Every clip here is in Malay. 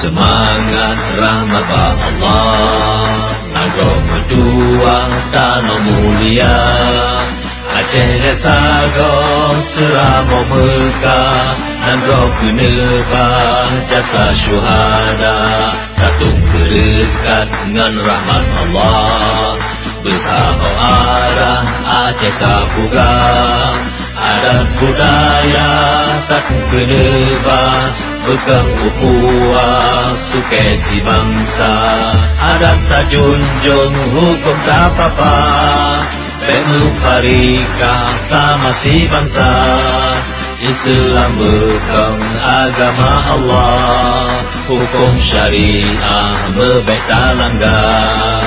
Semangat rahmat Allah, Nagro berdua tanah mulia, Aceh Lesago seramo Mekah, Nagro penebah jasa syuhada, Datung berdekat dengan rahmat Allah, Bersama arah Aceh Kapuga, adat budaya tak penebah, Bekang ukhuwah sukesi bangsa, adat tak junjung hukum tak apa-apa, Bemu farika sama si bangsa, Islam bekang agama Allah, hukum syariah mebek tak langgar,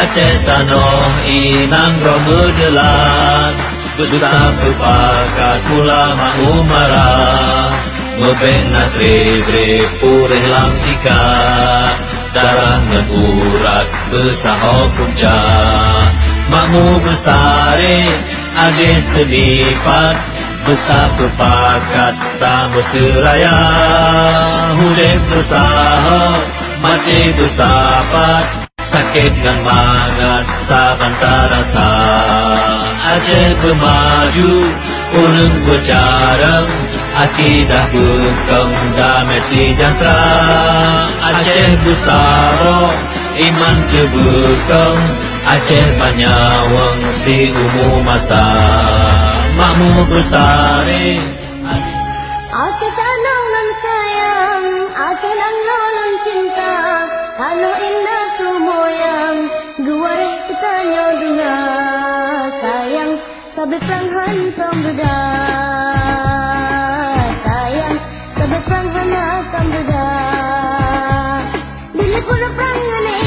Aceh Tanoh inang romedelan, besar berpakat ulama umarah, Mebena trebre purih lamtika, darah ngan urat besar puncak, Makmu besare ade selipat, besar berpakat tamu seraya, Hudib besar mati bersahabat, sakit dan mangat saban terasa, Aceh bermaju urang berjarang, akidah bekang damai sejahtera, Aceh bersaro iman kebekang, Aceh banyawang si umur masa, Makmu bersare Aceh tanah nan sayang, Aceh tanah nan cinta, tanah indah semoyang, Guareh kitanya dunia, sayang sabe perang hantam beda, sayang sabe perang hantam beda, bila pura perang ane